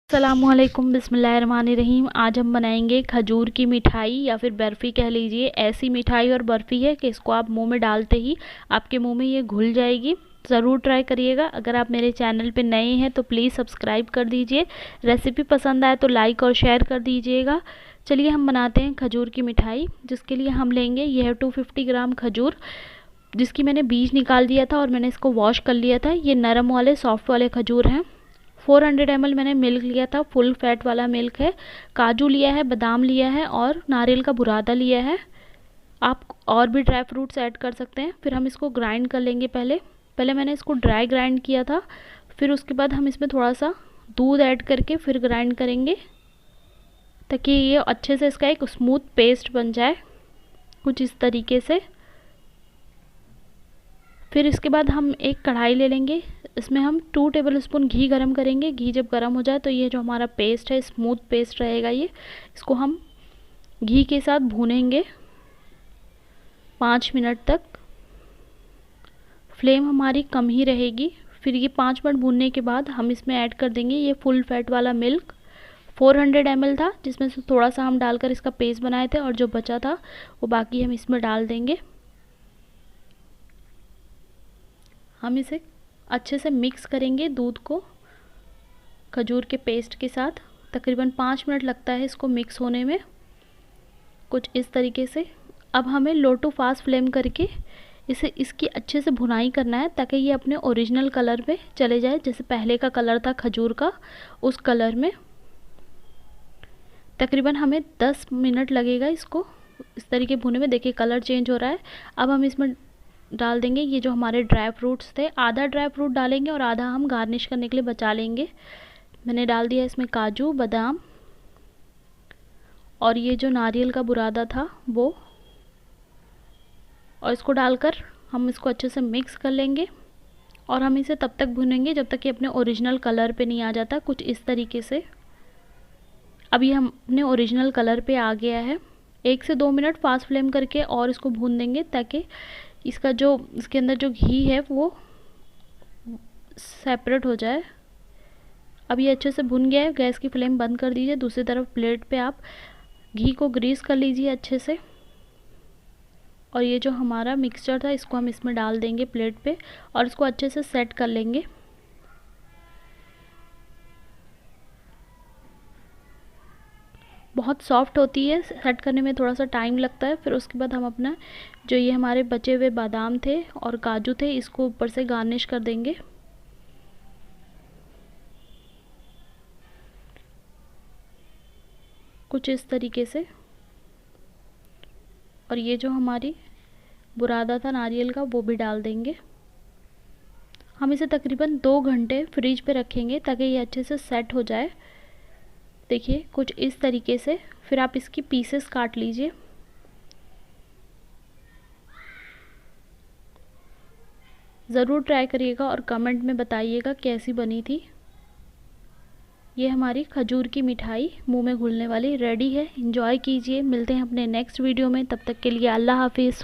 अस्सलामुअलैकुम बिस्मिल्लाहिर्रहमानिर्रहीम। आज हम बनाएंगे खजूर की मिठाई या फिर बर्फ़ी कह लीजिए। ऐसी मिठाई और बर्फ़ी है कि इसको आप मुंह में डालते ही आपके मुंह में ये घुल जाएगी। ज़रूर ट्राई करिएगा। अगर आप मेरे चैनल पे नए हैं तो प्लीज़ सब्सक्राइब कर दीजिए। रेसिपी पसंद आए तो लाइक और शेयर कर दीजिएगा। चलिए हम बनाते हैं खजूर की मिठाई। जिसके लिए हम लेंगे यह 250 ग्राम खजूर, जिसकी मैंने बीज निकाल दिया था और मैंने इसको वॉश कर लिया था। ये नरम वाले सॉफ्ट वाले खजूर हैं। 400 ml मैंने मिल्क लिया था, फुल फैट वाला मिल्क है। काजू लिया है, बादाम लिया है और नारियल का बुरादा लिया है। आप और भी ड्राई फ्रूट्स ऐड कर सकते हैं। फिर हम इसको ग्राइंड कर लेंगे। पहले मैंने इसको ड्राई ग्राइंड किया था। फिर उसके बाद हम इसमें थोड़ा सा दूध ऐड करके फिर ग्राइंड करेंगे, ताकि ये अच्छे से इसका एक स्मूथ पेस्ट बन जाए, कुछ इस तरीके से। फिर इसके बाद हम एक कढ़ाई ले लेंगे। इसमें हम 2 टेबलस्पून घी गरम करेंगे। घी जब गरम हो जाए तो ये जो हमारा पेस्ट है, स्मूथ पेस्ट रहेगा ये। इसको हम घी के साथ भूनेंगे 5 मिनट तक। फ्लेम हमारी कम ही रहेगी। फिर ये 5 मिनट भूनने के बाद हम इसमें ऐड कर देंगे ये फुल फैट वाला मिल्क। 400 ml था, जिसमें से थोड़ा सा हम डालकर इसका पेस्ट बनाए थे और जो बचा था वो बाकी हम इसमें डाल देंगे। हम इसे अच्छे से मिक्स करेंगे दूध को खजूर के पेस्ट के साथ। तकरीबन 5 मिनट लगता है इसको मिक्स होने में, कुछ इस तरीके से। अब हमें लो टू फास्ट फ्लेम करके इसकी अच्छे से भुनाई करना है, ताकि ये अपने ओरिजिनल कलर पे चले जाए, जैसे पहले का कलर था खजूर का, उस कलर में। तकरीबन हमें 10 मिनट लगेगा इसको इस तरीके भुने में। देखिए कलर चेंज हो रहा है। अब हम इसमें डाल देंगे ये जो हमारे ड्राई फ्रूट्स थे। आधा ड्राई फ्रूट डालेंगे और आधा हम गार्निश करने के लिए बचा लेंगे। मैंने डाल दिया इसमें काजू, बादाम और ये जो नारियल का बुरादा था वो। और इसको डालकर हम इसको अच्छे से मिक्स कर लेंगे और हम इसे तब तक भुनेंगे जब तक कि अपने ओरिजिनल कलर पे नहीं आ जाता, कुछ इस तरीके से। अब ये हम अपने ओरिजिनल कलर पे आ गया है। 1 से 2 मिनट फास्ट फ्लेम करके और इसको भून देंगे, ताकि इसका जो इसके अंदर जो घी है वो सेपरेट हो जाए। अब ये अच्छे से भुन गया है। गैस की फ्लेम बंद कर दीजिए। दूसरी तरफ प्लेट पे आप घी को ग्रीस कर लीजिए अच्छे से। और ये जो हमारा मिक्सचर था इसको हम इसमें डाल देंगे प्लेट पे और इसको अच्छे से सेट कर लेंगे। बहुत सॉफ्ट होती है, सेट करने में थोड़ा सा टाइम लगता है। फिर उसके बाद हम अपना जो ये हमारे बचे हुए बादाम थे और काजू थे, इसको ऊपर से गार्निश कर देंगे। कुछ इस तरीके से। और ये जो हमारी बुरादा था नारियल का वो भी डाल देंगे। हम इसे तकरीबन 2 घंटे फ्रिज पे रखेंगे, ताकि ये अच्छे से सेट हो जाए। देखिए कुछ इस तरीके से। फिर आप इसकी पीसेस काट लीजिए। ज़रूर ट्राई करिएगा और कमेंट में बताइएगा कैसी बनी थी। ये हमारी खजूर की मिठाई मुंह में घुलने वाली रेडी है। एंजॉय कीजिए। मिलते हैं अपने नेक्स्ट वीडियो में। तब तक के लिए अल्लाह हाफिज़।